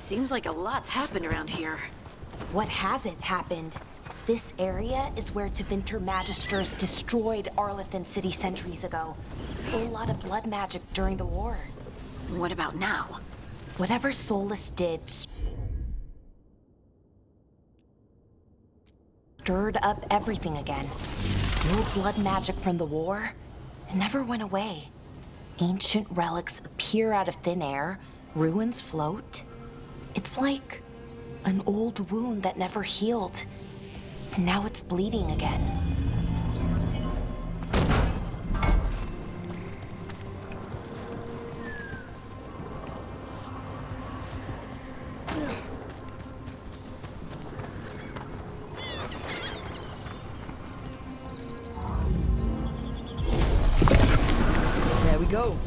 Seems like a lot's happened around here. What hasn't happened? This area is where Tevinter Magisters destroyed Arlethan City centuries ago. A whole lot of blood magic during the war. What about now? Whatever Solus did stirred up everything again. The old blood magic from the war, it never went away. Ancient relics appear out of thin air, ruins float. It's like an old wound that never healed, and now it's bleeding again. There we go.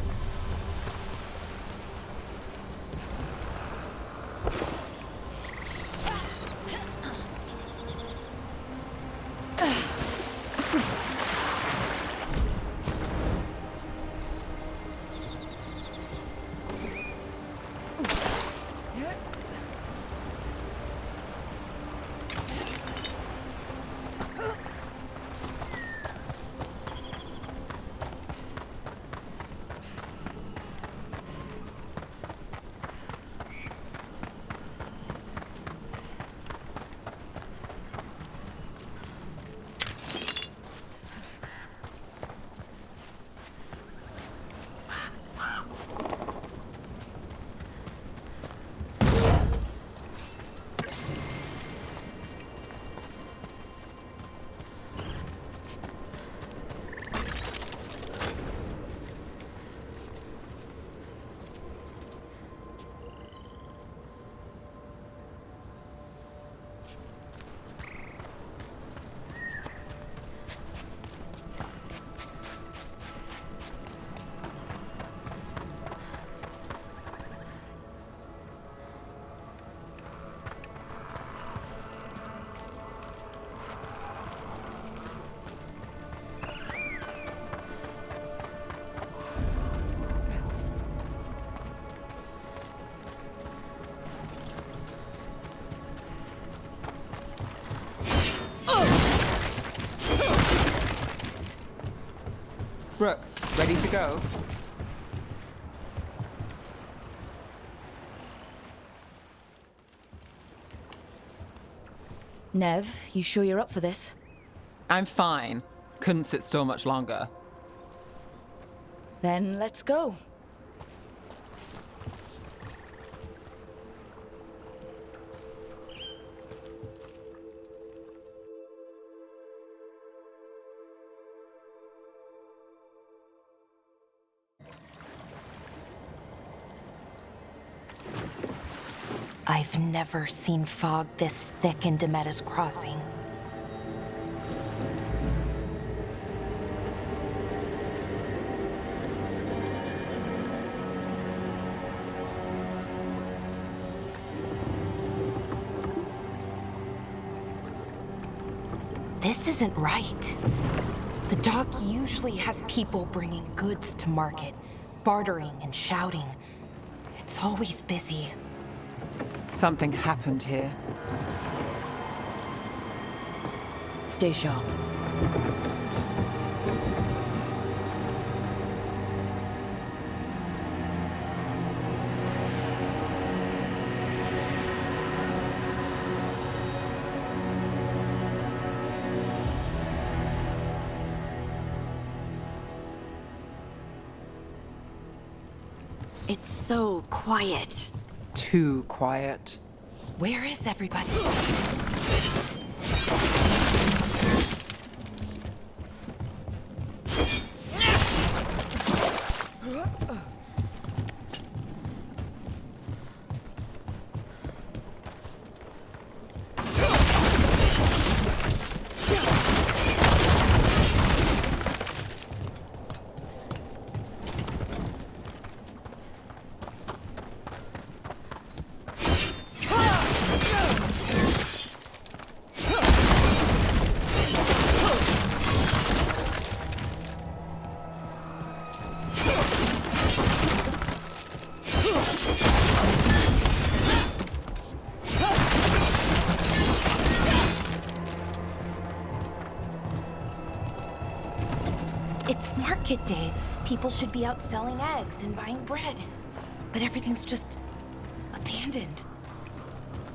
Brooke, ready to go? Nev, you sure you're up for this? I'm fine. Couldn't sit still much longer. Then let's go. I've never seen fog this thick in Demeta's Crossing. This isn't right. The dock usually has people bringing goods to market, bartering and shouting. It's always busy. Something happened here. Stay sharp. It's so quiet. Too quiet. Where is everybody? It's market day. People should be out selling eggs and buying bread. But everything's just abandoned.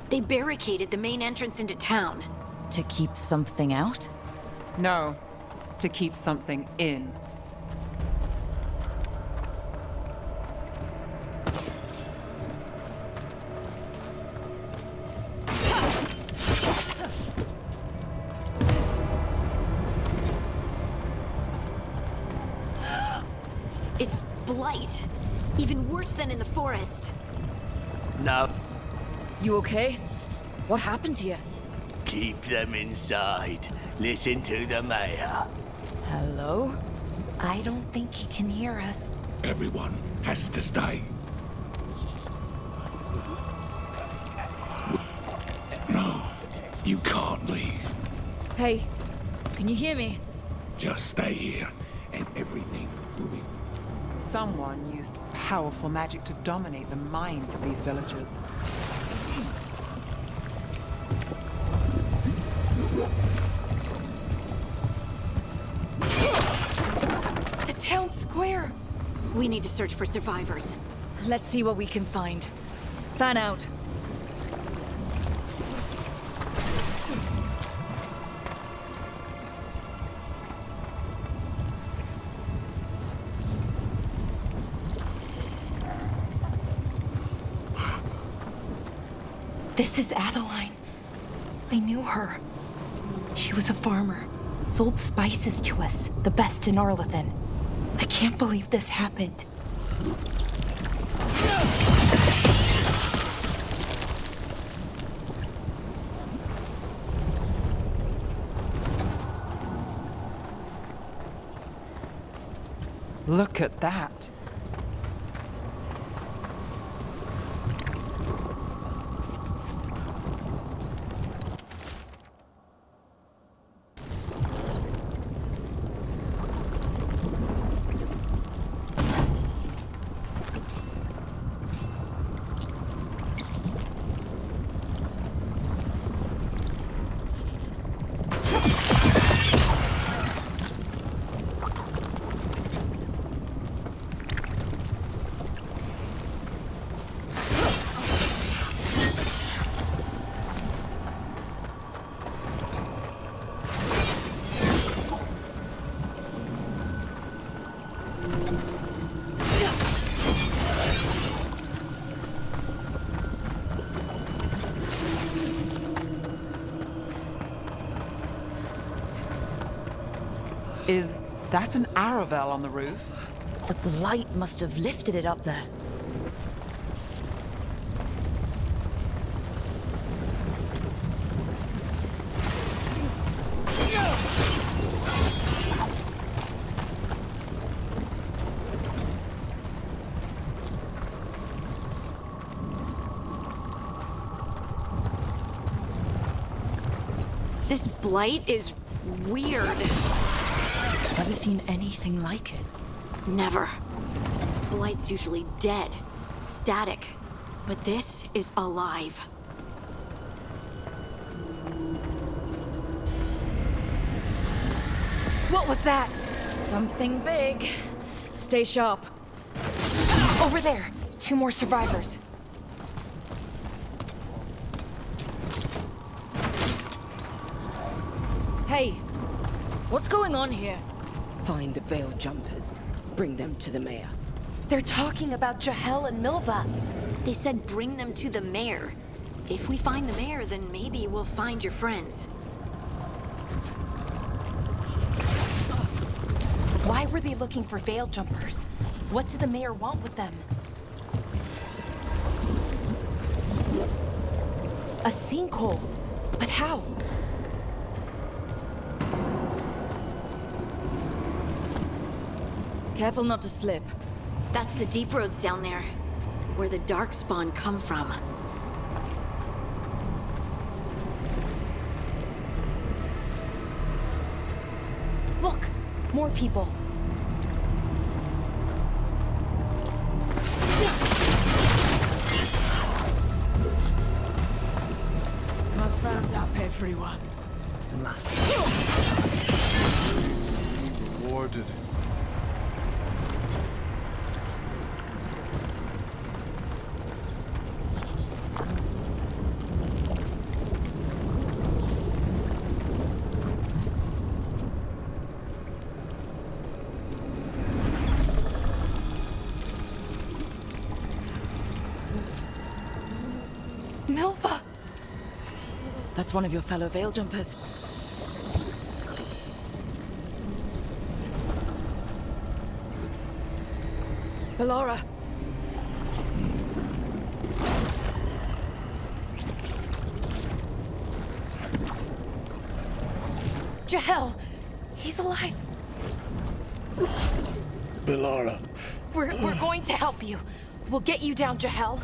They barricaded the main entrance into town. To keep something out? No, to keep something in. It's blight. Even worse than in the forest. No, You okay? What happened to you? keep them inside. Listen to the mayor. Hello? I don't think he can hear us. Everyone has to stay. No, you can't leave. Hey, can you hear me? Just stay here, and everything will be... Someone used powerful magic to dominate the minds of these villagers. The town square! We need to search for survivors. Let's see what we can find. Fan out. This is Adeline. I knew her. She was a farmer, sold spices to us, the best in Arlathan. I can't believe this happened. Look at that. Is that an Aravel on the roof? The blight must have lifted it up there. This blight is weird. Never seen anything like it. Never. Blight's usually dead, static. But this is alive. What was that? Something big. Stay sharp. Over there. 2 more survivors. Hey, what's going on here? Find the veil jumpers. Bring them to the mayor. They're talking about Jahel and Milva. They said bring them to the mayor. If we find the mayor, then maybe we'll find your friends. Why were they looking for veil jumpers? What did the mayor want with them? A sinkhole. But how? Careful not to slip. That's the deep roads down there, where the darkspawn come from. Look, more people. Must round up everyone. Must. Rewarded Milva! That's one of your fellow Veil Jumpers. Bellara! Jahel! He's alive! Bellara. We're going to help you. We'll get you down, Jahel.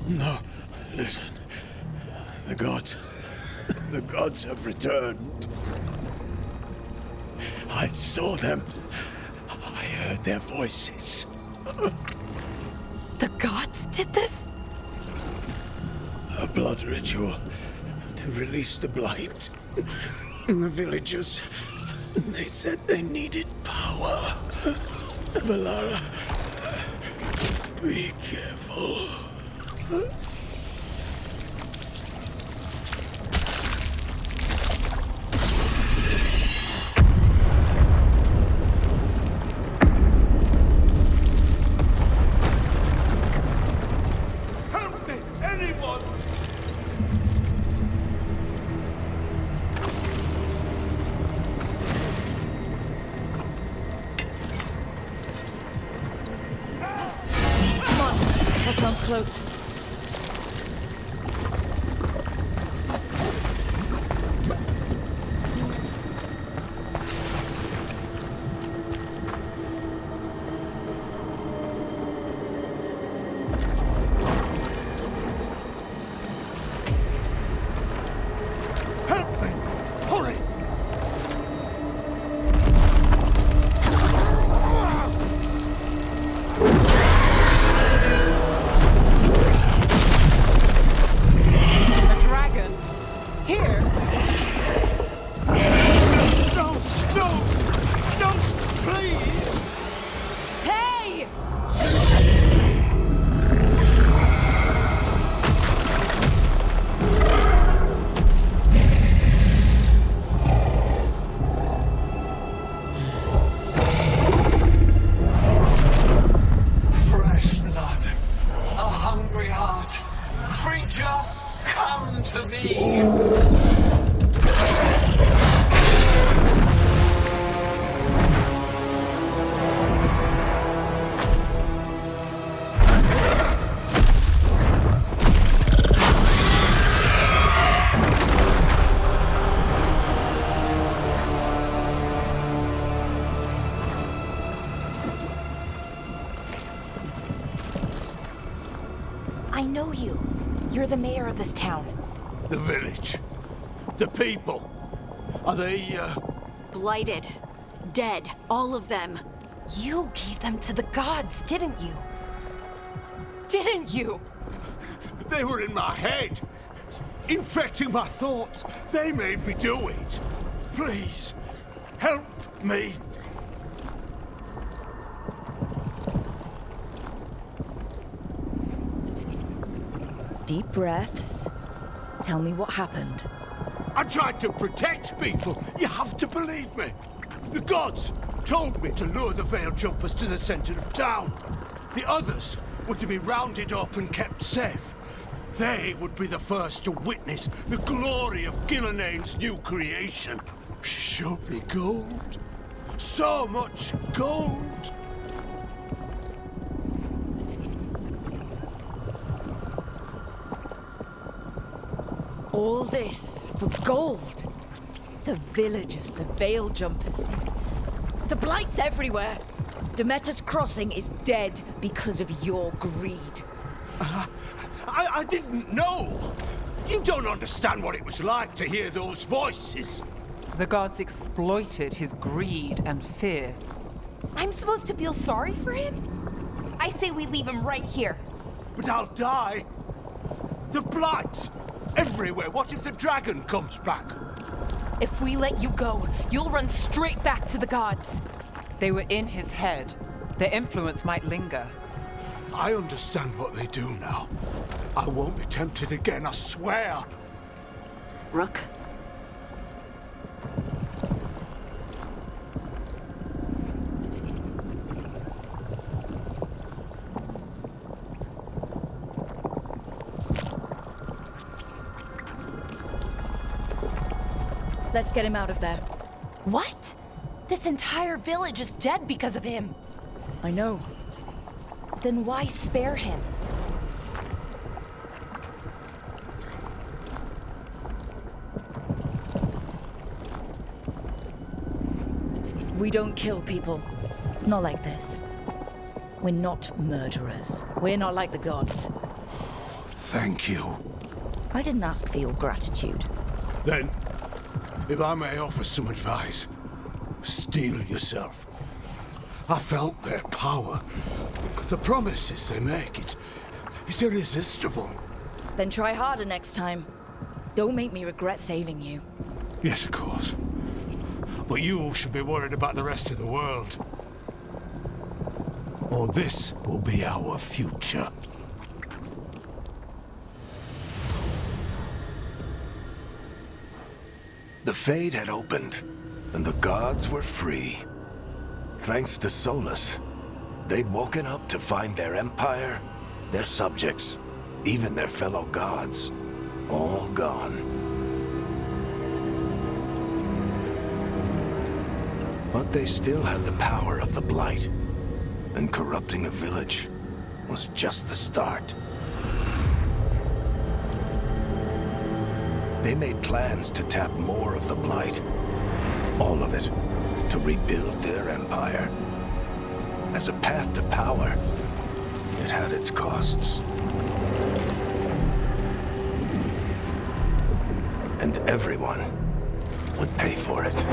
No, listen. The gods have returned. I saw them. I heard their voices. The gods did this? A blood ritual to release the blight. The villagers, they said they needed power. Bellara, be careful. Help me, anyone! Come on, that sounds close. Help me! Hurry! A dragon? Here? No! No! No! Please! Hey! Fresh blood, a hungry heart. Creature, come to me. I know you. You're the mayor of this town. The village. The people. Are they, Blighted. Dead. All of them. You gave them to the gods, didn't you? Didn't you? They were in my head. Infecting my thoughts. They made me do it. Please, help me. Deep breaths. Tell me what happened. I tried to protect people. You have to believe me. The gods told me to lure the Veil Jumpers to the center of town. The others were to be rounded up and kept safe. They would be the first to witness the glory of Gilnenane's new creation. She showed me gold. So much gold. All this for gold. The villagers, the Veil Jumpers. The blight's everywhere. Demeter's Crossing is dead because of your greed. I didn't know. You don't understand what it was like to hear those voices. The gods exploited his greed and fear. I'm supposed to feel sorry for him? I say we leave him right here. But I'll die. The blight everywhere. What if the dragon comes back? If we let you go, you'll run straight back to the gods. They were in his head. Their influence might linger. I understand what they do now. I won't be tempted again, I swear. Rook? Let's get him out of there. What? This entire village is dead because of him. I know. Then why spare him? We don't kill people. Not like this. We're not murderers. We're not like the gods. Thank you. I didn't ask for your gratitude. Then, if I may offer some advice, steel yourself. I felt their power. The promises they make, it's irresistible. Then try harder next time. Don't make me regret saving you. Yes, of course. But you should be worried about the rest of the world. Or this will be our future. The Fade had opened, and the gods were free. Thanks to Solus, they'd woken up to find their empire, their subjects, even their fellow gods, all gone. But they still had the power of the Blight, and corrupting a village was just the start. They made plans to tap more of the Blight, all of it, to rebuild their empire. As a path to power, it had its costs. And everyone would pay for it.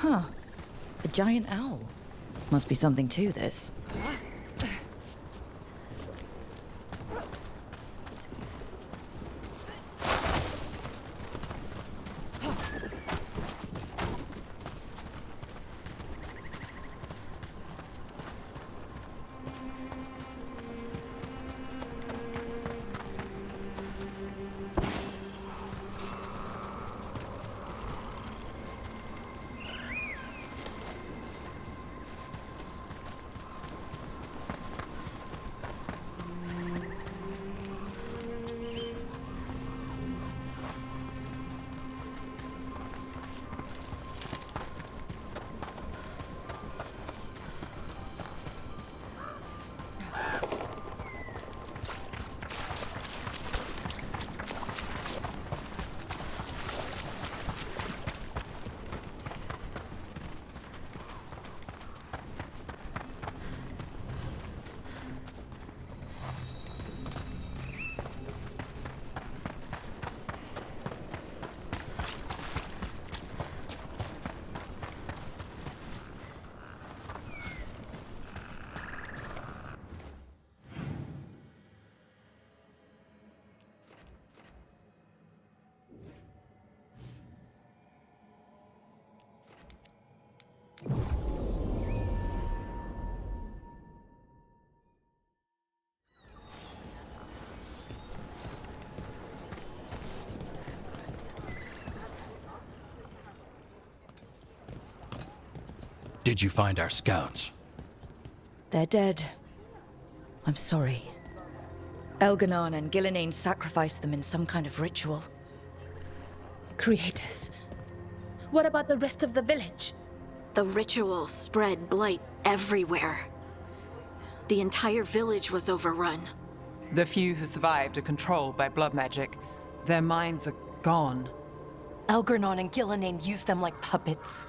A giant owl. Must be something to this. Did you find our scouts? They're dead. I'm sorry. Elganon and Gillenane sacrificed them in some kind of ritual. Creators. What about the rest of the village? The ritual spread blight everywhere. The entire village was overrun. The few who survived are controlled by blood magic. Their minds are gone. Elgernon and Gillenane used them like puppets.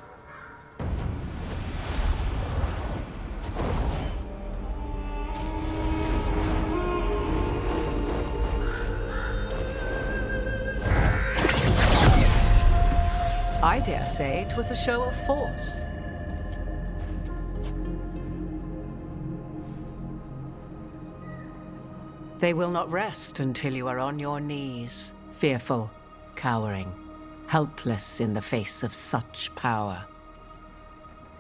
I dare say it was a show of force. They will not rest until you are on your knees, fearful, cowering, helpless in the face of such power.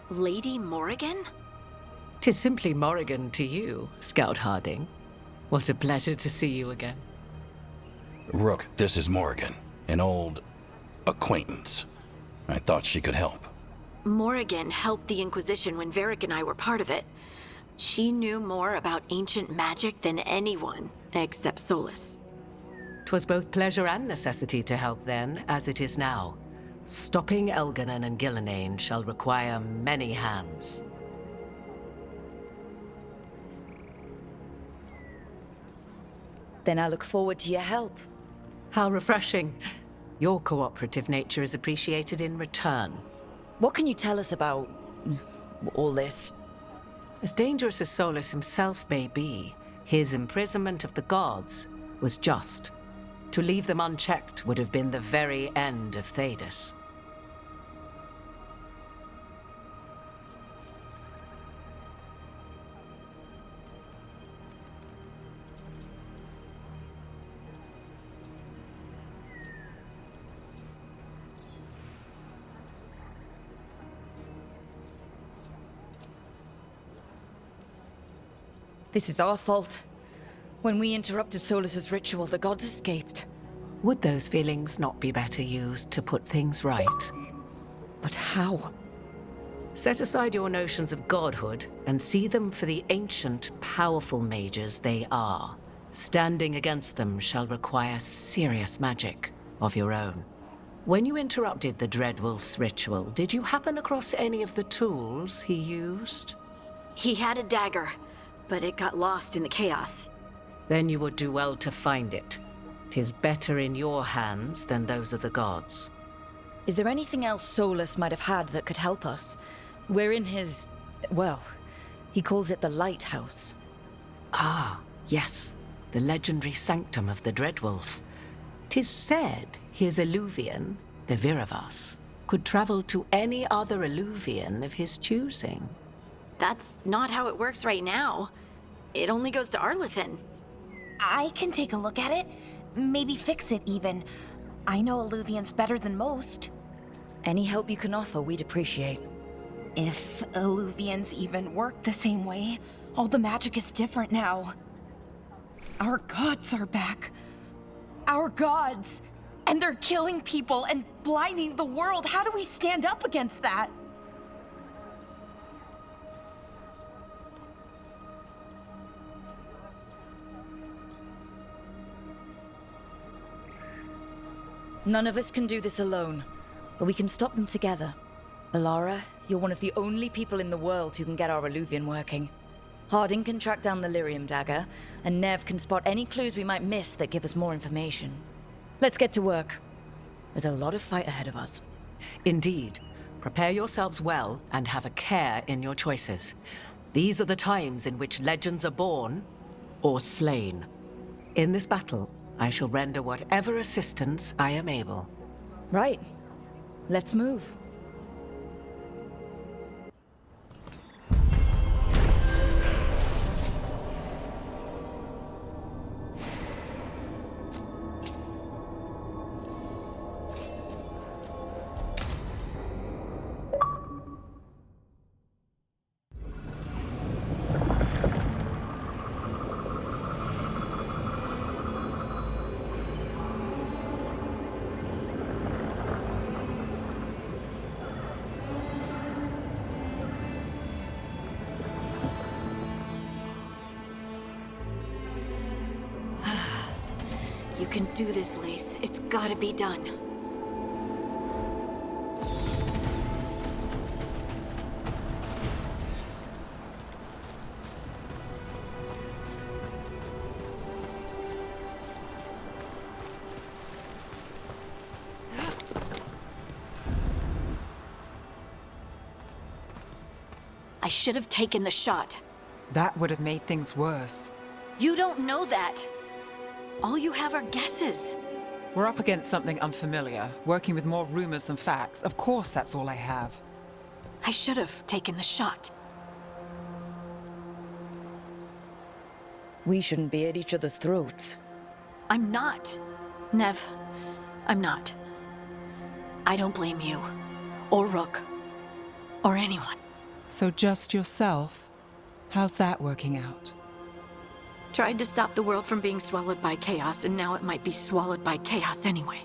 Lady Morrigan? 'Tis simply Morrigan to you, Scout Harding. What a pleasure to see you again. Rook, this is Morrigan, an old acquaintance. I thought she could help. Morrigan helped the Inquisition when Varric and I were part of it. She knew more about ancient magic than anyone, except Solus. 'Twas both pleasure and necessity to help then, as it is now. Stopping Elganon and Gillenane shall require many hands. Then I look forward to your help. How refreshing. Your cooperative nature is appreciated in return. What can you tell us about all this? As dangerous as Solus himself may be, his imprisonment of the gods was just. To leave them unchecked would have been the very end of Thedas. This is our fault. When we interrupted Solus's ritual, the gods escaped. Would those feelings not be better used to put things right? But how? Set aside your notions of godhood and see them for the ancient, powerful mages they are. Standing against them shall require serious magic of your own. When you interrupted the Dreadwolf's ritual, did you happen across any of the tools he used? He had a dagger, but it got lost in the chaos. Then you would do well to find it. 'Tis better in your hands than those of the gods. Is there anything else Solus might have had that could help us? We're in his... well, he calls it the Lighthouse. Ah, yes. The legendary sanctum of the Dreadwolf. 'Tis said his Eluvian, the Viravas, could travel to any other Illuvian of his choosing. That's not how it works right now. It only goes to Arlethan. I can take a look at it. Maybe fix it, even. I know Illuvians better than most. Any help you can offer, we'd appreciate. If Illuvians even work the same way, all the magic is different now. Our gods are back. Our gods! And they're killing people and blinding the world. How do we stand up against that? None of us can do this alone, but we can stop them together. Alara, you're one of the only people in the world who can get our Illuvian working. Harding can track down the Lyrium dagger, and Nev can spot any clues we might miss that give us more information. Let's get to work. There's a lot of fight ahead of us. Indeed. Prepare yourselves well and have a care in your choices. These are the times in which legends are born or slain. In this battle, I shall render whatever assistance I am able. Right. Let's move. You can do this, Lace. It's gotta be done. I should have taken the shot. That would have made things worse. You don't know that. All you have are guesses. We're up against something unfamiliar, working with more rumors than facts. Of course, that's all I have. I should have taken the shot. We shouldn't be at each other's throats. I'm not. Nev, I'm not. I don't blame you, or Rook, or anyone. So just yourself? How's that working out? Tried to stop the world from being swallowed by chaos, and now it might be swallowed by chaos anyway.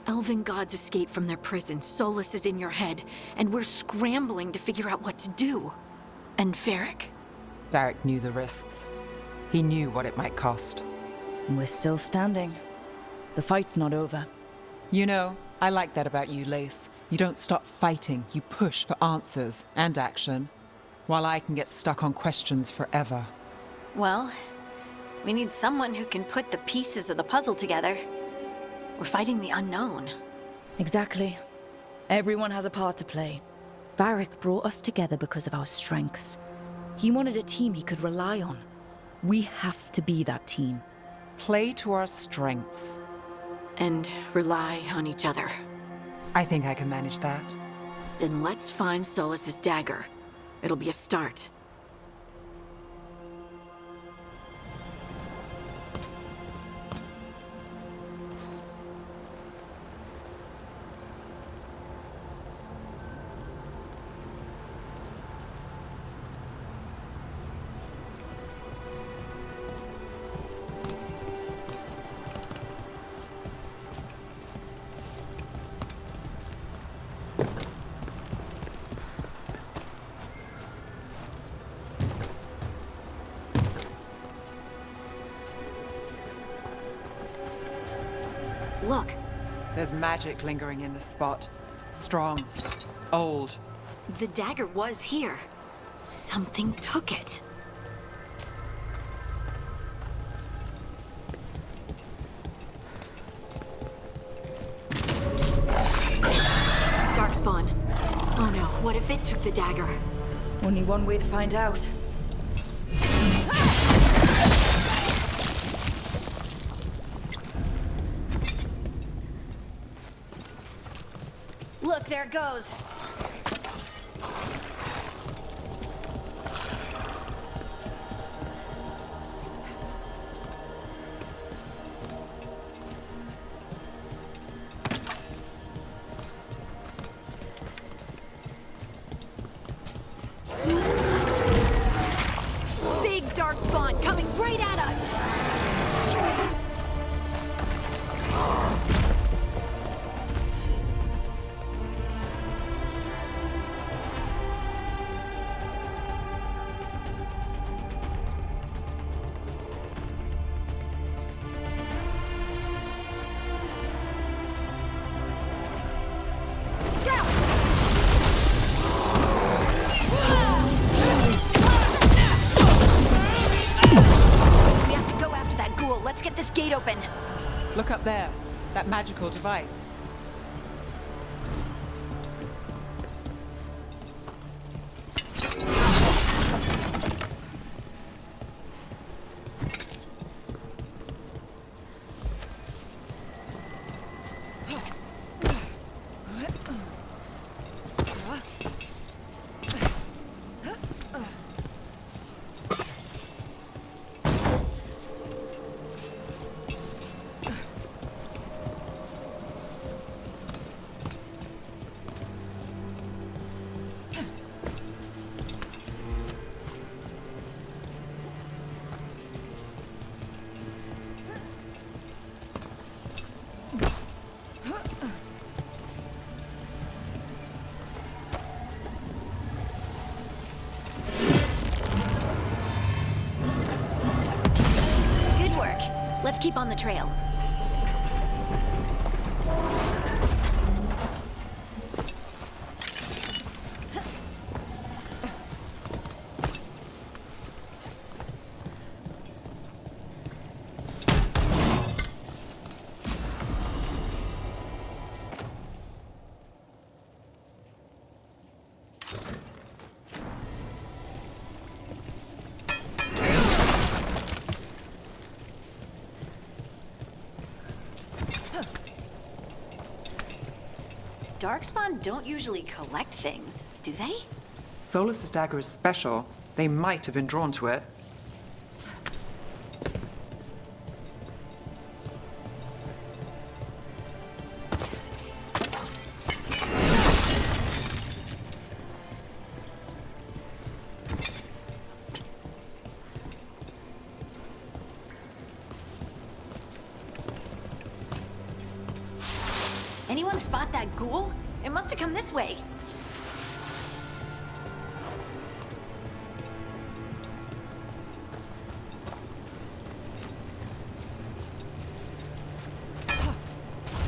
Elven gods escape from their prison, Solus is in your head, and we're scrambling to figure out what to do. And Varric? Varric knew the risks. He knew what it might cost. And we're still standing. The fight's not over. You know, I like that about you, Lace. You don't stop fighting, you push for answers and action, while I can get stuck on questions forever. Well, we need someone who can put the pieces of the puzzle together. We're fighting the unknown. Exactly. Everyone has a part to play. Varric brought us together because of our strengths. He wanted a team he could rely on. We have to be that team. Play to our strengths. And rely on each other. I think I can manage that. Then let's find Solus's dagger. It'll be a start. Look. There's magic lingering in this spot. Strong. Old. The dagger was here. Something took it. Darkspawn. Oh no, what if it took the dagger? Only one way to find out. Look, Look, there it goes. Big darkspawn coming right at us! Let's get this gate open. Look up there. That magical device. Let's keep on the trail. Darkspawn don't usually collect things, do they? Solus's dagger is special. They might have been drawn to it. Anyone spot that ghoul? It must have come this way.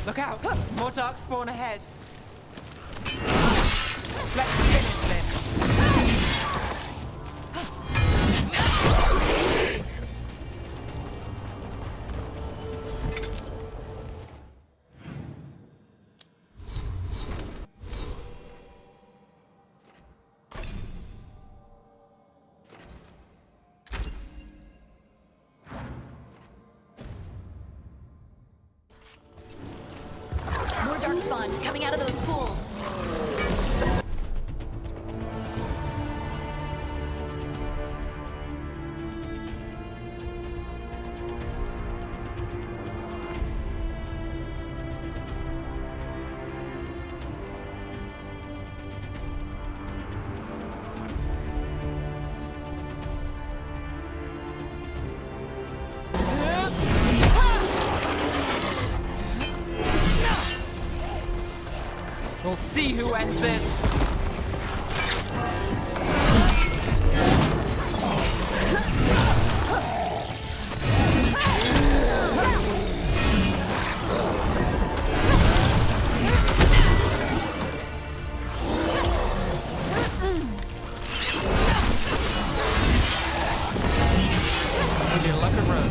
Look out! More darkspawn ahead. Let's finish this. Darkspawn coming out of those pools. We'll see who ends this. Would you like a run?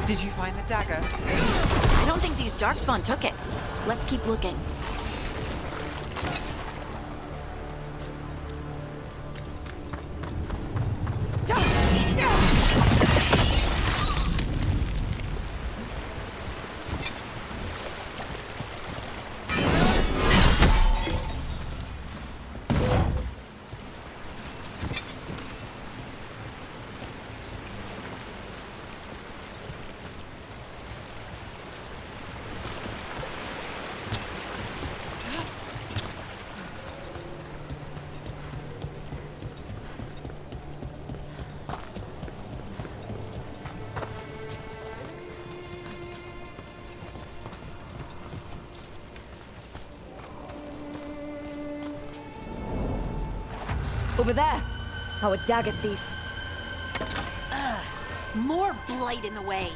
Did you find the dagger? I don't think these darkspawn took it. Let's keep looking. Over there, our dagger thief. More blight in the way.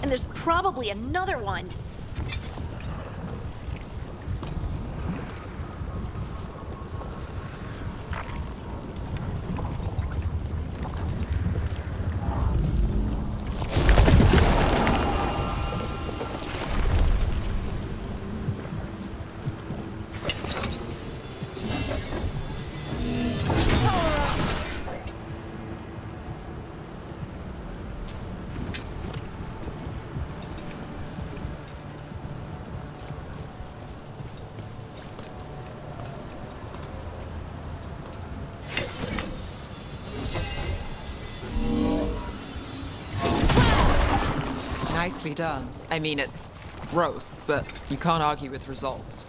And there's probably another one. Nicely done. I mean, it's gross, but you can't argue with results.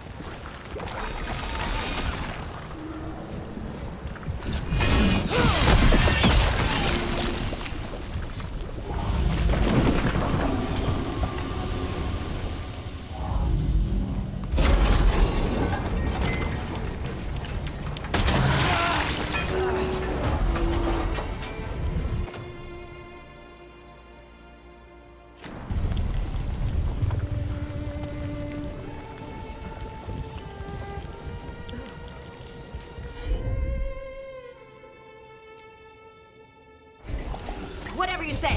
Whatever you say.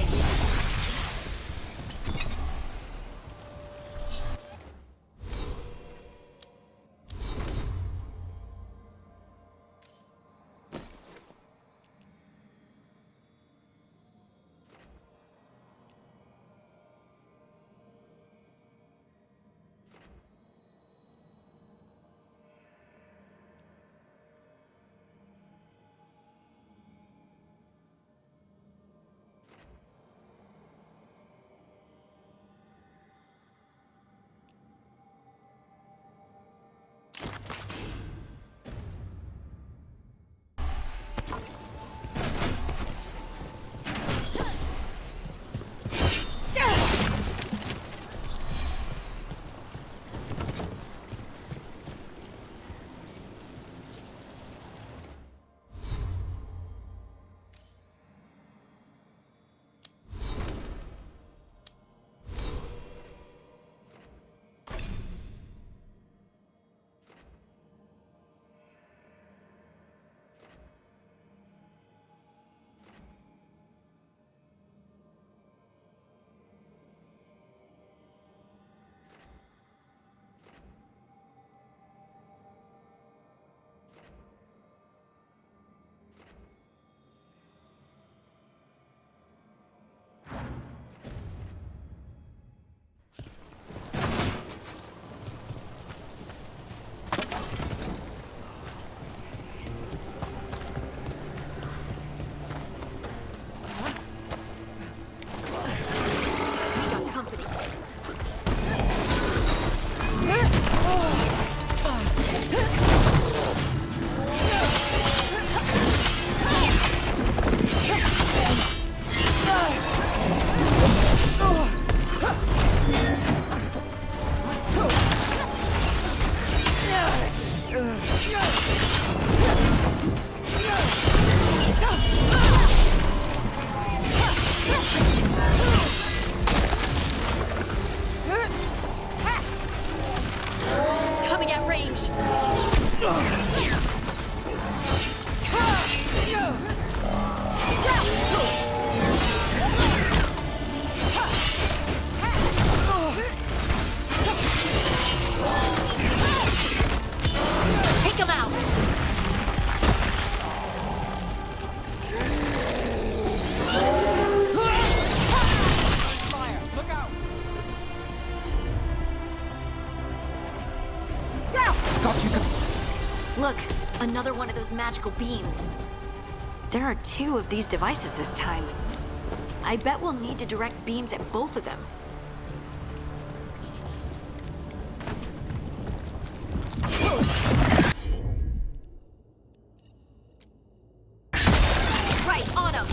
Look, another one of those magical beams. There are 2 of these devices this time. I bet we'll need to direct beams at both of them. Right, on him!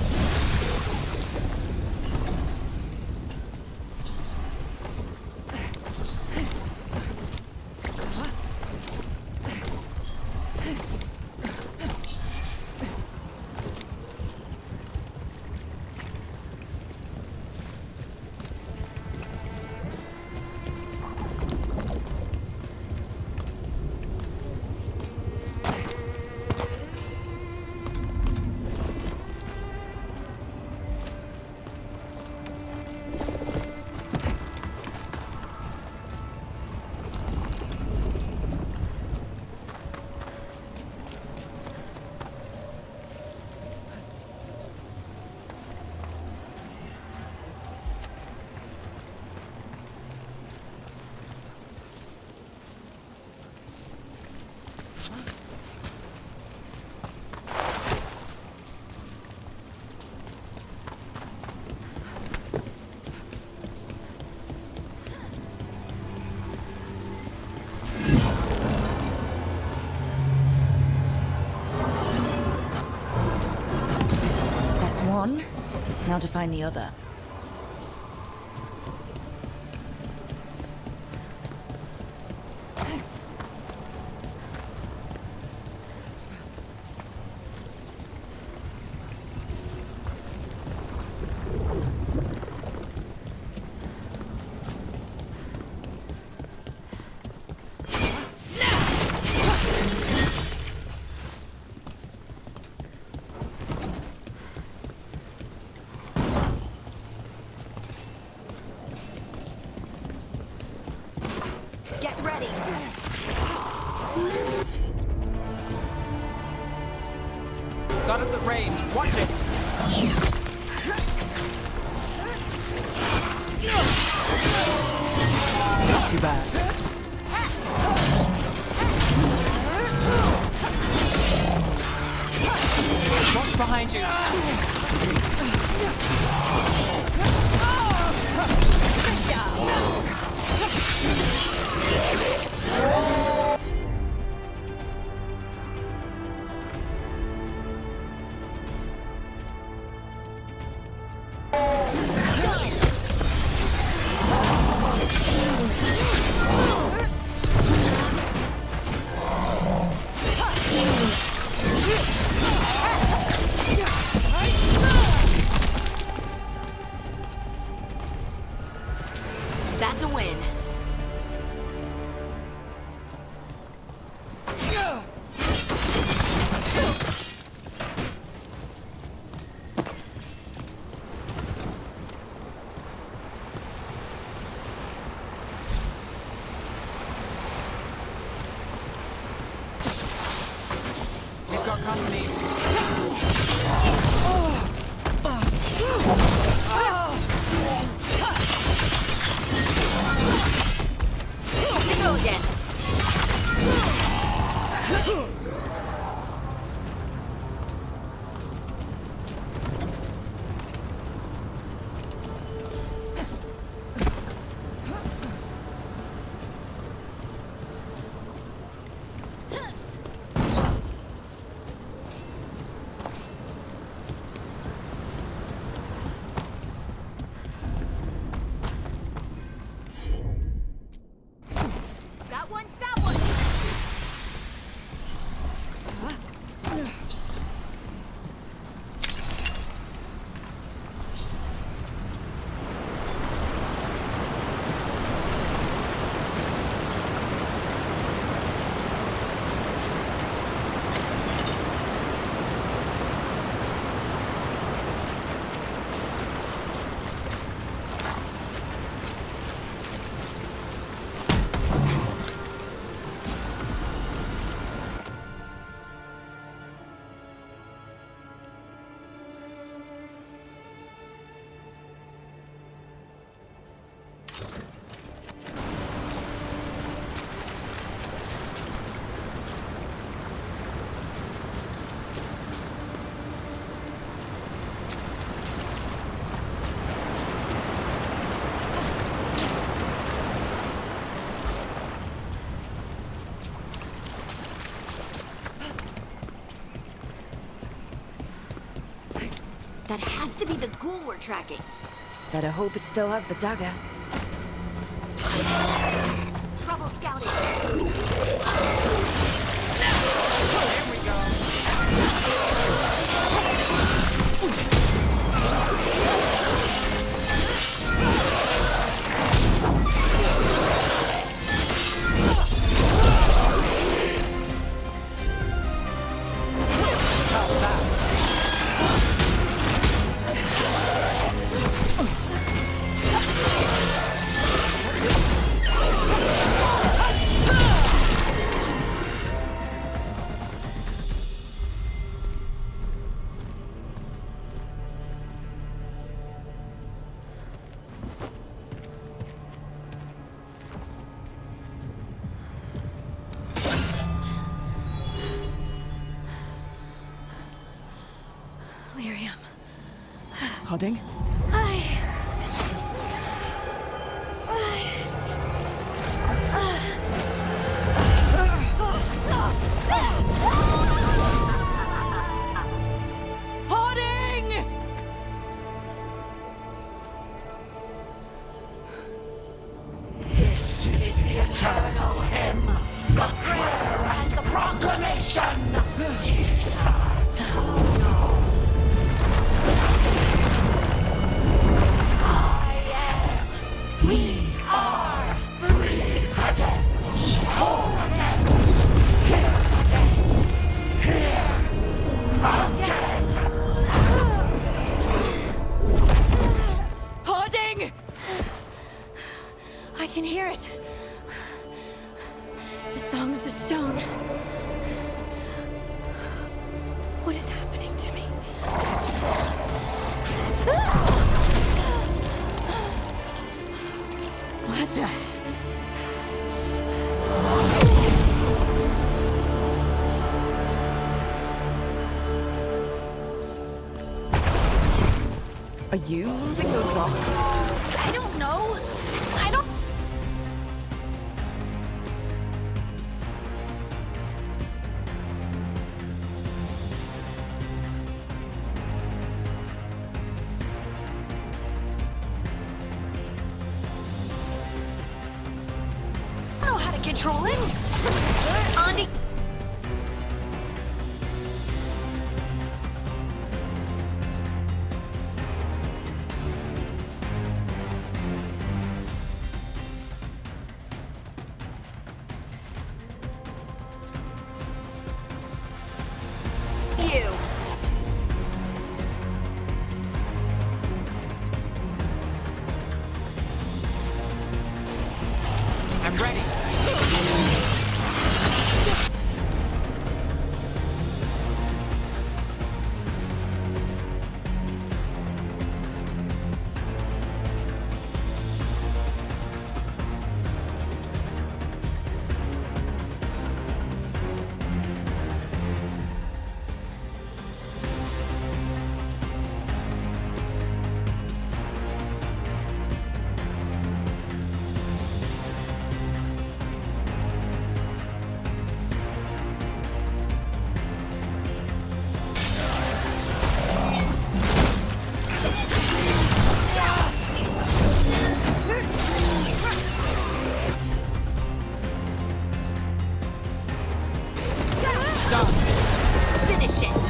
Now to find the other. Get ready. Got us at range. Watch it. Not too bad. Watch behind you. That's a win. We've got company. Go again. That one, that one. That has to be the ghoul we're tracking. Better hope it still has the dagger. Trouble scouting. Lyrium. Hodding? the eternal hymn, the prayer and the proclamation. Deserve to know. I am. We are free again. Whole again. Here again. Here again. Harding! I can hear it. The Song of the Stone. What is happening to me? What the? Are you moving those rocks? I don't know. I don't. I don't know how to control it. Andy. You. I'm ready. Finish it.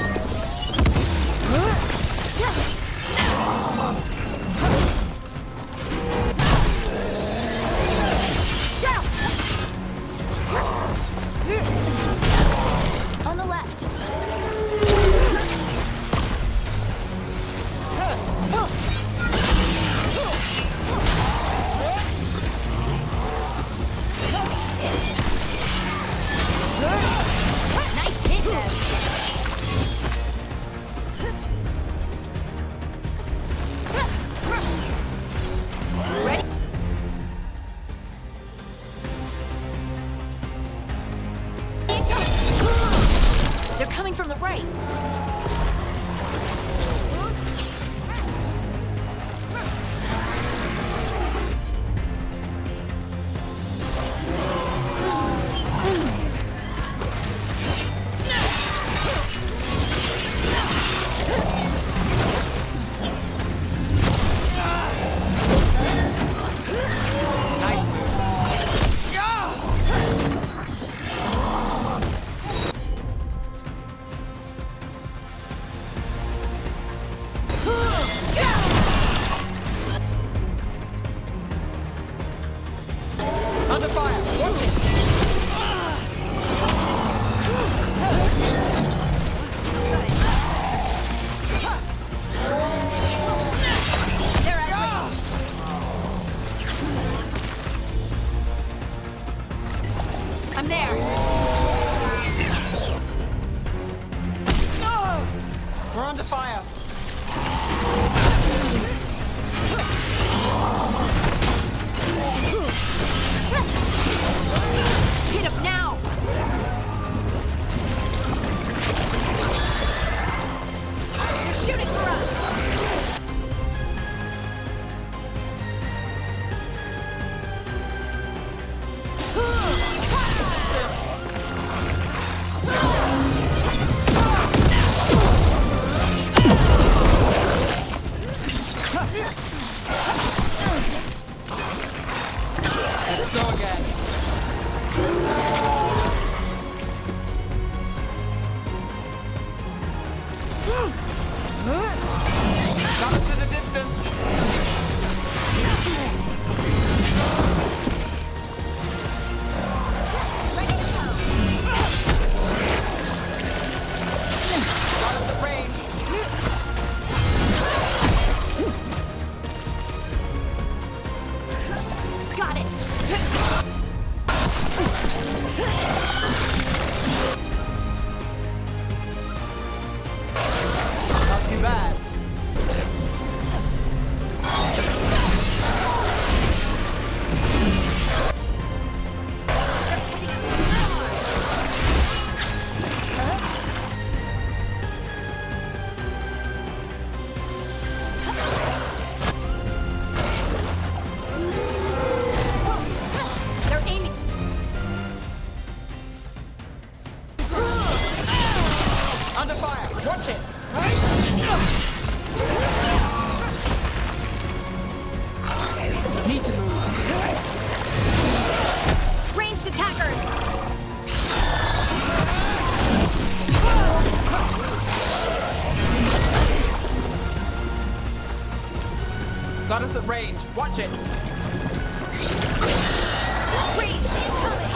On the left. Nice hit there. Ready? They're coming from the right. Under fire! Watch it! They're at range. I'm there. We're under fire! Hit him now. attackers! Got us at range. Watch it. Freeze! Incoming!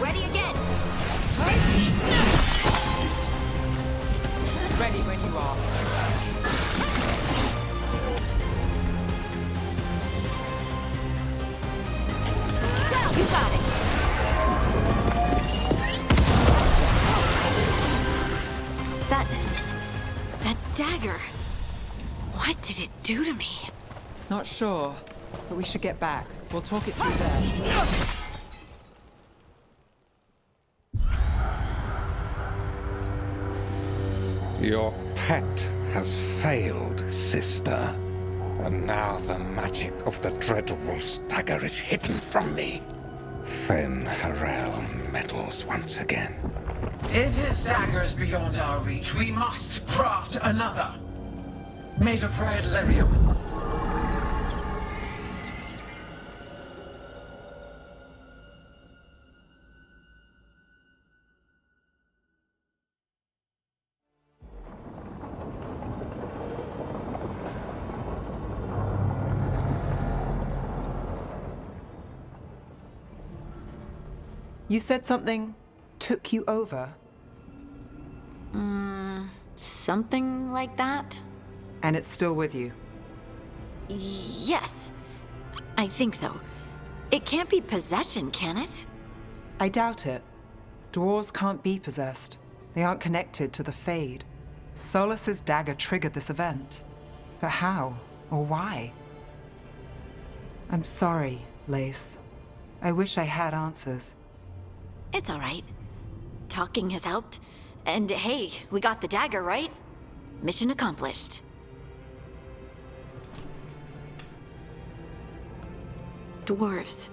Ready again! Ready when you are. You got it! That dagger. What did it do to me? Not sure, but we should get back. We'll talk it through there. Your pet has failed, sister. And now the magic of the Dreadwolf's dagger is hidden from me. Fen Harel meddles once again. If his dagger's beyond our reach, we must craft another. Made of red lyrium. You said something took you over, Something like that? and it's still with you. Yes. I think so. It can't be possession, can it? I doubt it. Dwarves can't be possessed. They aren't connected to the Fade. Solus's dagger triggered this event. But how? Or why? I'm sorry, Lace. I wish I had answers. It's all right. Talking has helped. And hey, we got the dagger, right? Mission accomplished. Dwarves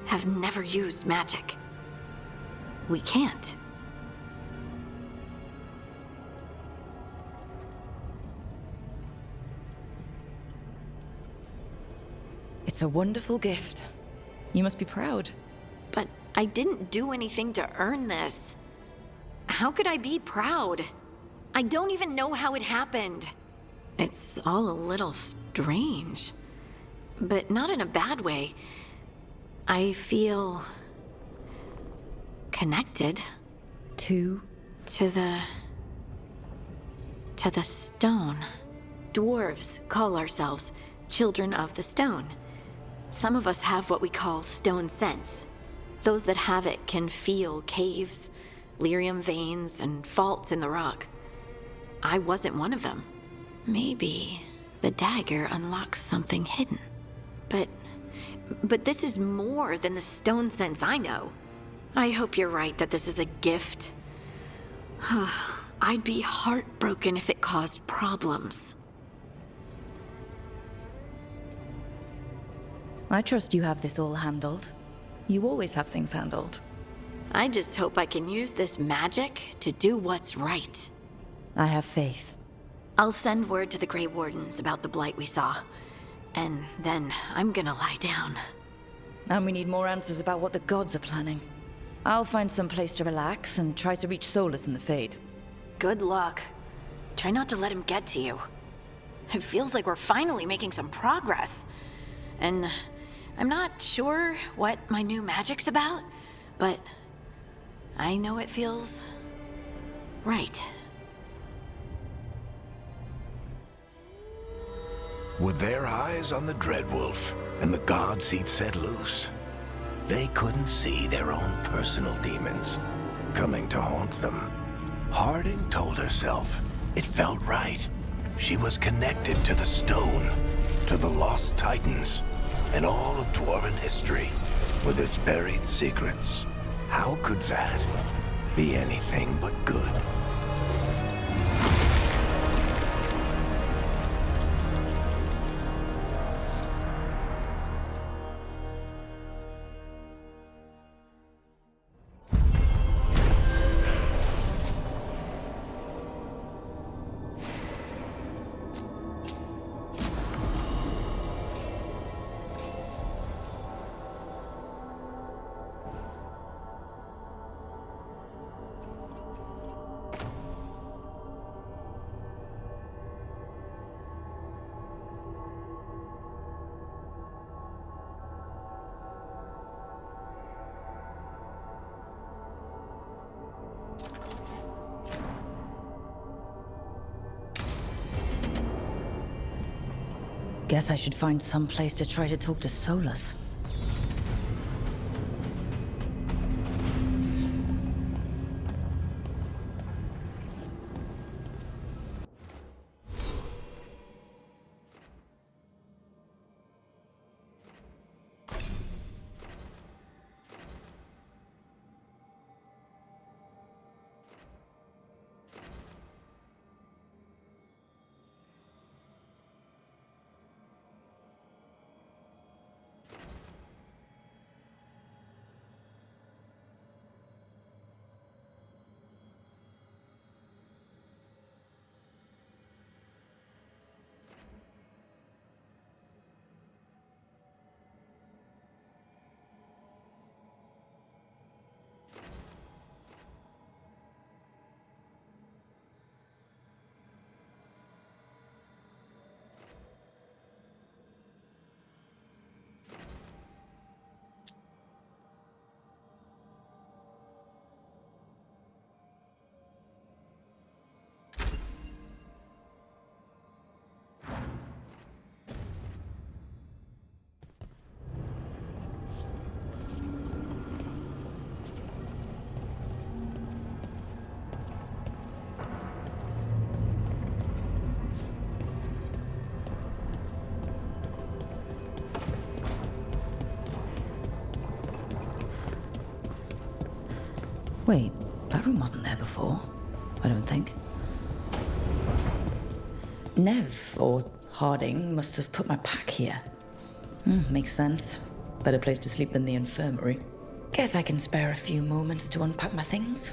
have never used magic. We can't. It's a wonderful gift. You must be proud. But I didn't do anything to earn this. How could I be proud? I don't even know how it happened. It's all a little strange. But not in a bad way. I feel connected. To To the stone. Dwarves call ourselves children of the stone. Some of us have what we call stone sense. Those that have it can feel caves, lyrium veins, and faults in the rock. I wasn't one of them. Maybe the dagger unlocks something hidden. But this is more than the stone sense I know. I hope you're right that this is a gift. I'd be heartbroken if it caused problems. I trust you have this all handled. You always have things handled. I just hope I can use this magic to do what's right. I have faith. I'll send word to the Grey Wardens about the blight we saw. And then I'm gonna lie down. And we need more answers about what the gods are planning. I'll find some place to relax and try to reach Solus in the Fade. Good luck. Try not to let him get to you. It feels like we're finally making some progress. And I'm not sure what my new magic's about, but I know it feels right. With their eyes on the Dreadwolf and the gods he'd set loose, they couldn't see their own personal demons coming to haunt them. Harding told herself it felt right. She was connected to the stone, to the lost titans, and all of Dwarven history with its buried secrets. How could that be anything but good? Guess I should find some place to try to talk to Solus. Wait, that room wasn't there before. I don't think. Nev, or Harding, must have put my pack here. Makes sense. Better place to sleep than the infirmary. Guess I can spare a few moments to unpack my things.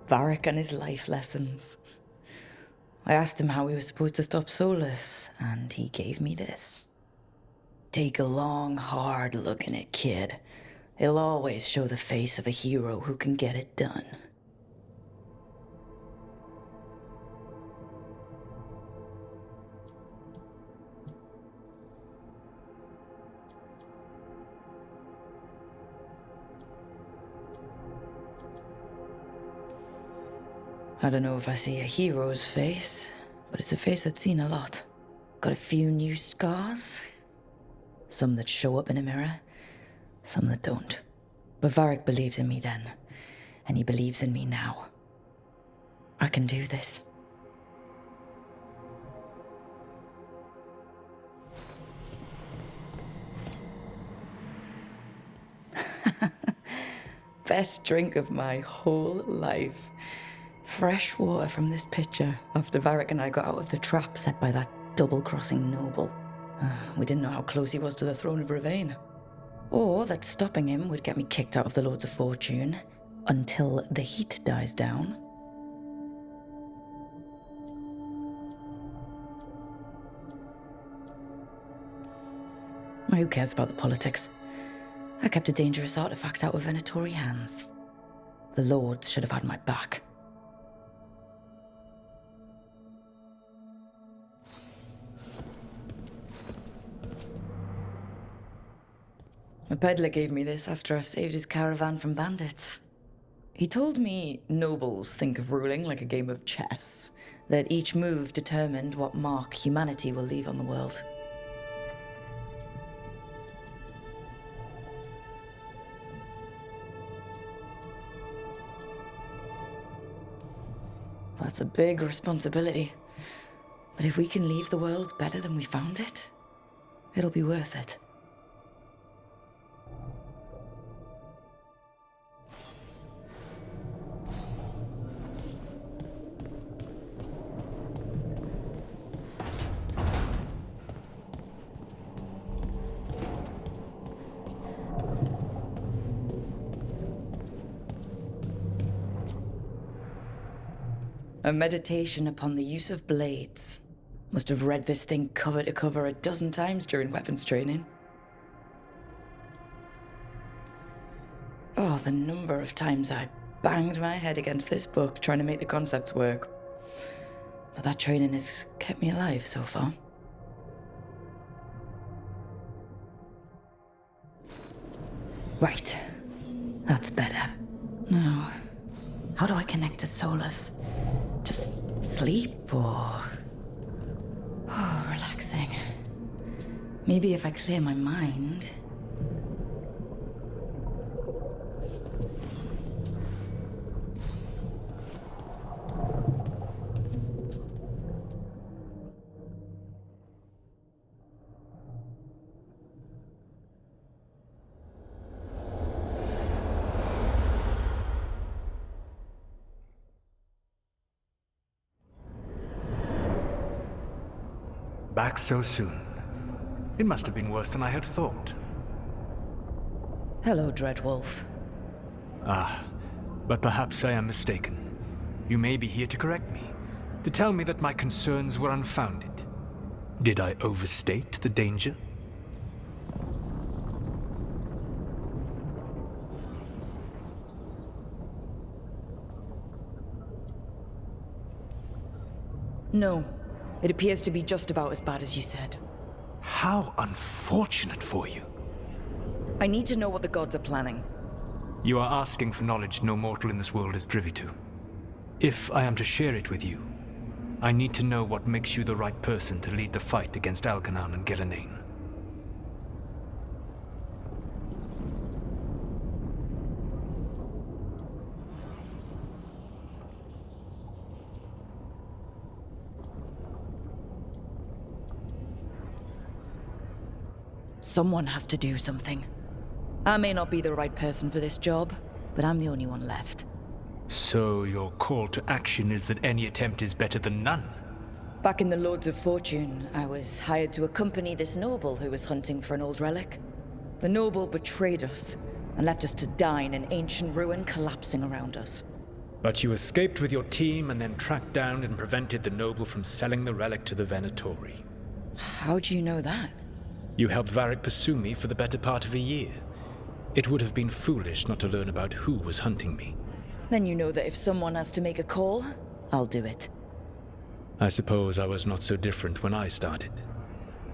Varric and his life lessons. I asked him how we were supposed to stop Solus, and he gave me this. Take a long, hard look in it, kid. It'll always show the face of a hero who can get it done. I don't know if I see a hero's face, but it's a face that's seen a lot. Got a few new scars. Some that show up in a mirror, some that don't. But Varric believed in me then, and he believes in me now. I can do this. Best drink of my whole life. Fresh water from this pitcher after Varric and I got out of the trap set by that double-crossing noble. We didn't know how close he was to the throne of Ravain. Or that stopping him would get me kicked out of the Lords of Fortune until the heat dies down. Who cares about the politics? I kept a dangerous artifact out of Venatori hands. The Lords should have had my back. A peddler gave me this after I saved his caravan from bandits. He told me nobles think of ruling like a game of chess, that each move determined what mark humanity will leave on the world. That's a big responsibility. But if we can leave the world better than we found it, it'll be worth it. A meditation upon the use of blades. Must have read this thing cover to cover a dozen times during weapons training. Oh, the number of times I banged my head against this book trying to make the concepts work. But that training has kept me alive so far. Right. That's better. Now, how do I connect to Solus? Just sleep or... Oh, relaxing. Maybe if I clear my mind... Back so soon. It must have been worse than I had thought. Hello, Dreadwolf. Ah, but perhaps I am mistaken. You may be here to correct me, to tell me that my concerns were unfounded. Did I overstate the danger? No. It appears to be just about as bad as you said. How unfortunate for you. I need to know what the gods are planning. You are asking for knowledge no mortal in this world is privy to. If I am to share it with you, I need to know what makes you the right person to lead the fight against Algernon and Gillenane. Someone has to do something. I may not be the right person for this job, but I'm the only one left. So your call to action is that any attempt is better than none? Back in the Lords of Fortune, I was hired to accompany this noble who was hunting for an old relic. The noble betrayed us and left us to die in an ancient ruin collapsing around us. But you escaped with your team and then tracked down and prevented the noble from selling the relic to the Venatori. How do you know that? You helped Varric pursue me for the better part of a year. It would have been foolish not to learn about who was hunting me. Then you know that if someone has to make a call, I'll do it. I suppose I was not so different when I started.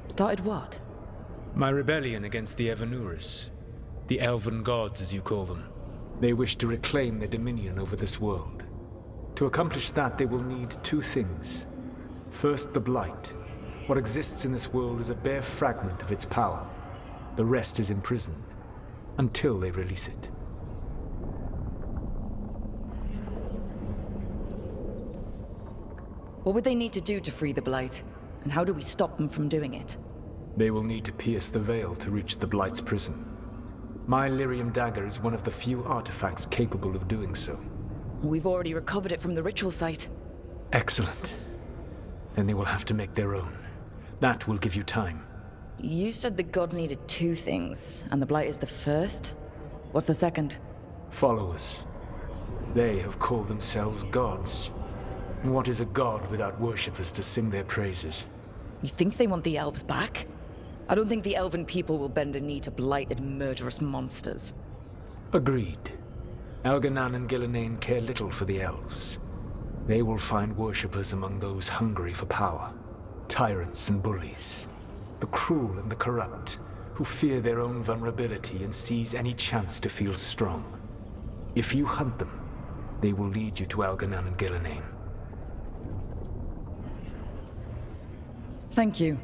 Started what? My rebellion against the Evanuris. The elven gods, as you call them. They wish to reclaim their dominion over this world. To accomplish that, they will need two things. First, the Blight. What exists in this world is a bare fragment of its power. The rest is imprisoned, until they release it. What would they need to do to free the Blight? And how do we stop them from doing it? They will need to pierce the veil to reach the Blight's prison. My Lyrium dagger is one of the few artifacts capable of doing so. We've already recovered it from the ritual site. Excellent. Then they will have to make their own. That will give you time. You said the gods needed two things, and the Blight is the first? What's the second? Followers. They have called themselves gods. And what is a god without worshippers to sing their praises? You think they want the elves back? I don't think the elven people will bend a knee to blighted, murderous monsters. Agreed. Algernon and Gillenane care little for the elves. They will find worshippers among those hungry for power. Tyrants and bullies. The cruel and the corrupt, who fear their own vulnerability and seize any chance to feel strong. If you hunt them, they will lead you to Algernon and Gillenane. Thank you.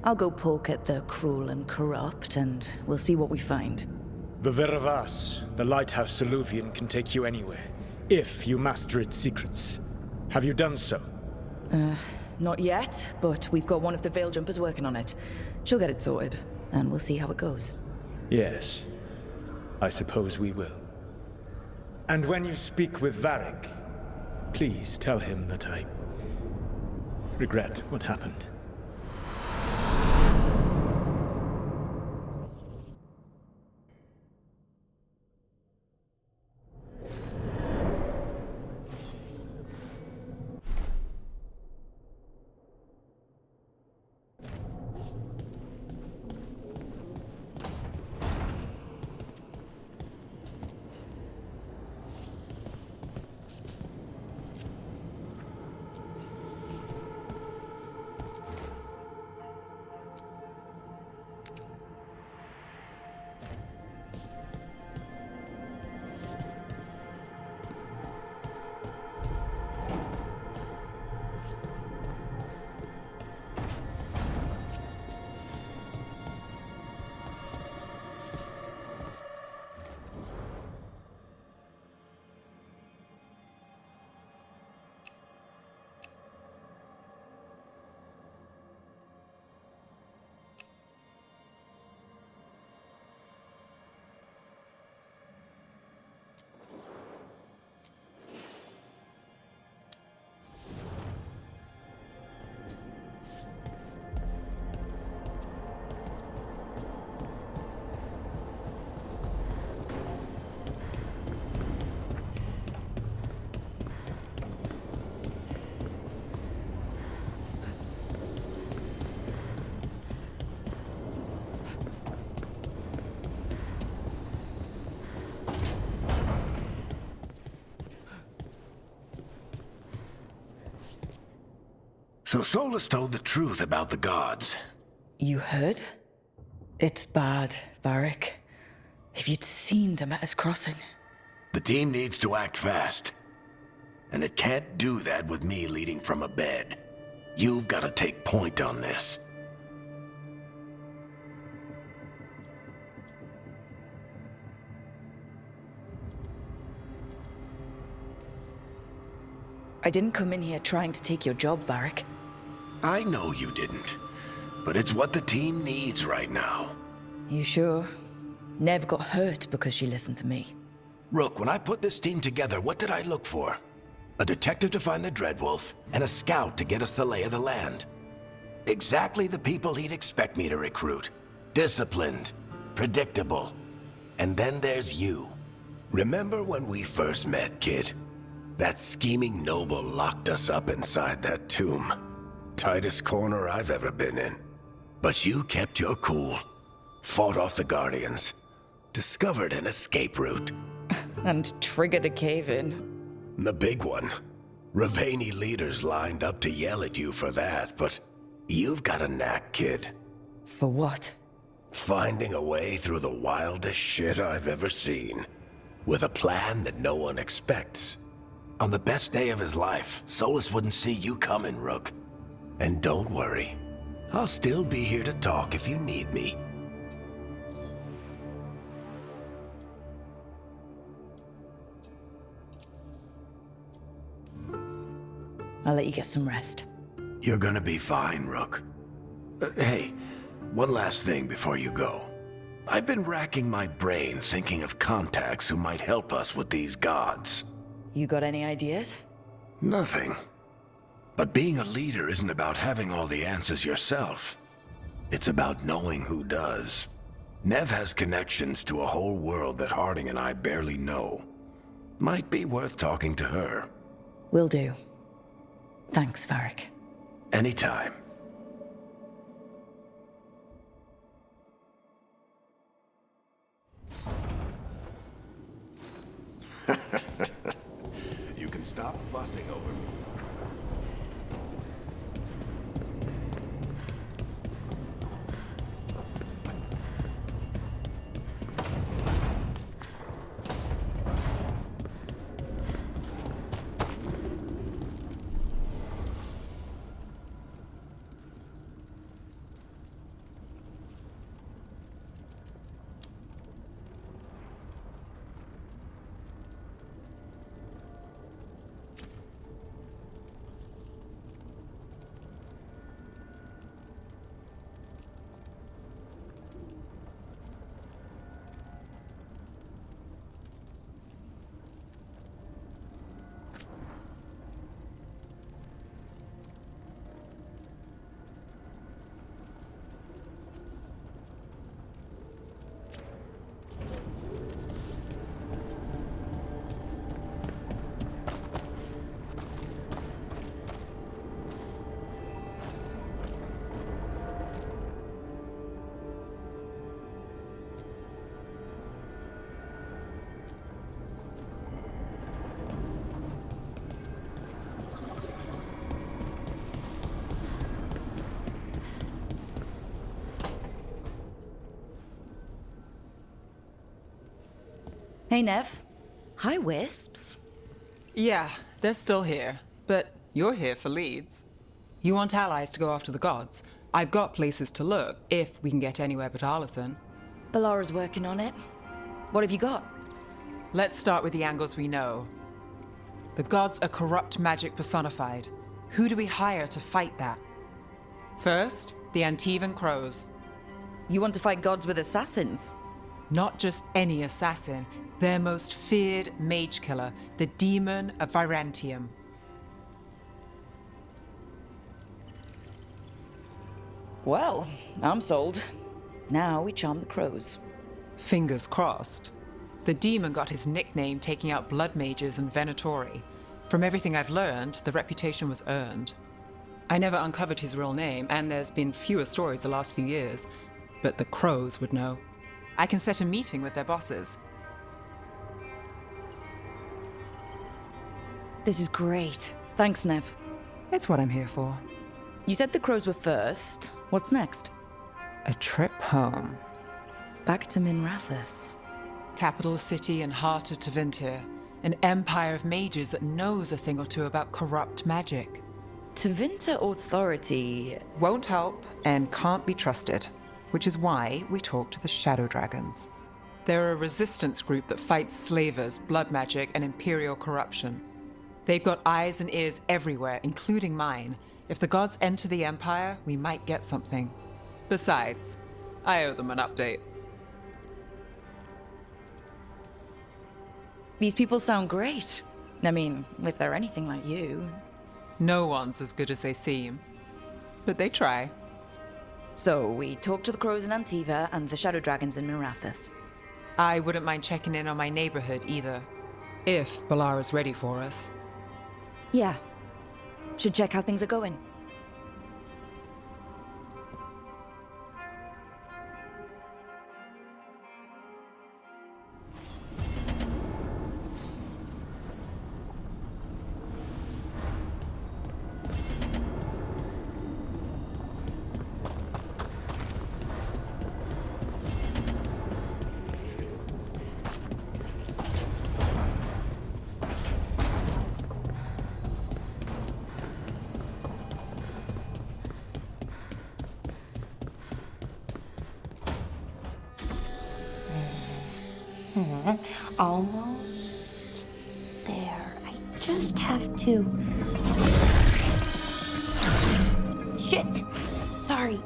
I'll go poke at the cruel and corrupt, and we'll see what we find. The Veravas, the lighthouse Soluvian, can take you anywhere, if you master its secrets. Have you done so? Not yet, but we've got one of the Veil Jumpers working on it. She'll get it sorted, and we'll see how it goes. Yes. I suppose we will. And when you speak with Varric, please tell him that I regret what happened. So Solus told the truth about the gods. You heard? It's bad, Varric. If you'd seen Demeter's crossing. The team needs to act fast. And it can't do that with me leading from a bed. You've got to take point on this. I didn't come in here trying to take your job, Varric. I know you didn't. But it's what the team needs right now. You sure? Nev got hurt because she listened to me. Rook, when I put this team together, what did I look for? A detective to find the Dreadwolf, and a scout to get us the lay of the land. Exactly the people he'd expect me to recruit. Disciplined, predictable. And then there's you. Remember when we first met, kid? That scheming noble locked us up inside that tomb. Tightest corner I've ever been in. But you kept your cool. Fought off the Guardians. Discovered an escape route. And triggered a cave-in. The big one. Ravani leaders lined up to yell at you for that, but you've got a knack, kid. For what? Finding a way through the wildest shit I've ever seen. With a plan that no one expects. On the best day of his life, Solus wouldn't see you coming, Rook. And don't worry. I'll still be here to talk if you need me. I'll let you get some rest. You're gonna be fine, Rook. Hey, one last thing before you go. I've been racking my brain thinking of contacts who might help us with these gods. You got any ideas? Nothing. But being a leader isn't about having all the answers yourself. It's about knowing who does. Nev has connections to a whole world that Harding and I barely know. Might be worth talking to her. Will do. Thanks, Varric. Anytime. You can stop fussing over me. Hey, Nev. Hi, Wisps. Yeah, they're still here. But you're here for leads. You want allies to go after the gods? I've got places to look, if we can get anywhere but Arlathan. Ballara's working on it. What have you got? Let's start with the angles we know. The gods are corrupt magic personified. Who do we hire to fight that? First, the Antivan Crows. You want to fight gods with assassins? Not just any assassin, their most feared mage killer, the Demon of Virantium. Well, I'm sold. Now we charm the crows. Fingers crossed. The demon got his nickname taking out blood mages and Venatori. From everything I've learned, the reputation was earned. I never uncovered his real name, and there's been fewer stories the last few years, but the crows would know. I can set a meeting with their bosses. This is great. Thanks, Nev. It's what I'm here for. You said the crows were first. What's next? A trip home. Back to Minrathous. Capital city and heart of Tevinter. An empire of mages that knows a thing or two about corrupt magic. Tevinter authority... Won't help and can't be trusted, which is why we talk to the Shadow Dragons. They're a resistance group that fights slavers, blood magic, and imperial corruption. They've got eyes and ears everywhere, including mine. If the gods enter the Empire, we might get something. Besides, I owe them an update. These people sound great. I mean, if they're anything like you. No one's as good as they seem. But they try. So, we talk to the crows in Antiva and the Shadow Dragons in Minrathous. I wouldn't mind checking in on my neighborhood either. If Balara's ready for us. Yeah. Should check how things are going. Almost there. I just have to... Shit! Sorry.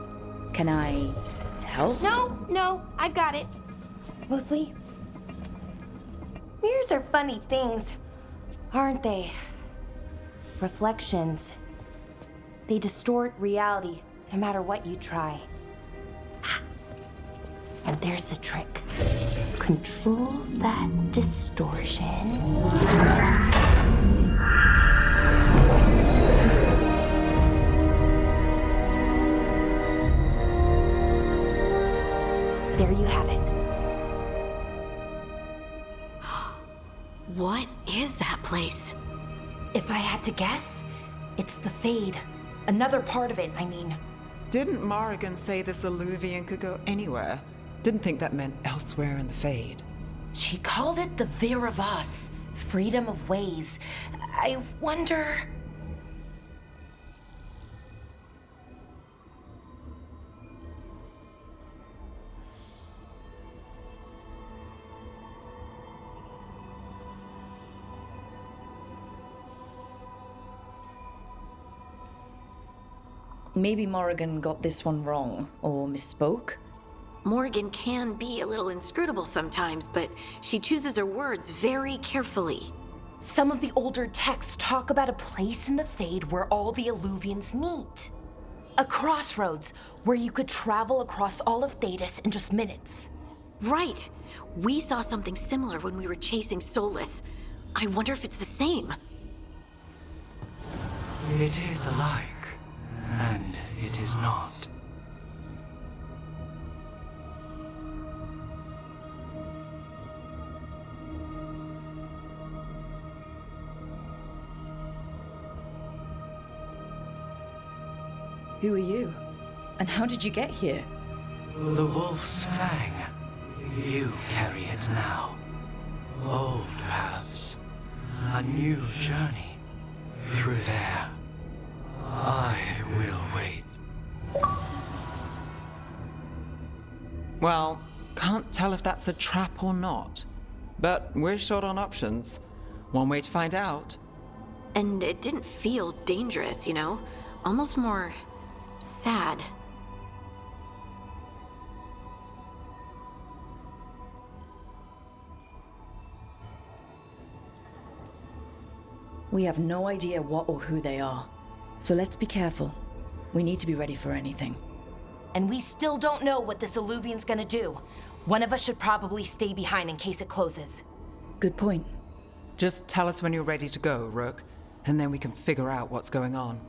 Can I help? No, I've got it. Mostly, mirrors are funny things, aren't they? Reflections. They distort reality, no matter what you try. And there's the trick. Control that distortion. There you have it. What is that place? If I had to guess, it's the Fade. Another part of it, I mean. Didn't Morrigan say this Illuvian could go anywhere? Didn't think that meant elsewhere in the Fade. She called it the Vir of Us, freedom of ways. I wonder... Maybe Morrigan got this one wrong, or misspoke? Morgan can be a little inscrutable sometimes, but she chooses her words very carefully. Some of the older texts talk about a place in the Fade where all the Illuvians meet. A crossroads where you could travel across all of Thedas in just minutes. Right. We saw something similar when we were chasing Solus. I wonder if it's the same. It is alike, and it is not. Who are you? And how did you get here? The Wolf's Fang. You carry it now. Old paths. A new journey. Through there. I will wait. Well, can't tell if that's a trap or not. But we're short on options. One way to find out. And it didn't feel dangerous, you know? Almost more... sad. We have no idea what or who they are. So let's be careful. We need to be ready for anything. And we still don't know what this Illuvian's gonna do. One of us should probably stay behind in case it closes. Good point. Just tell us when you're ready to go, Rook, and then we can figure out what's going on.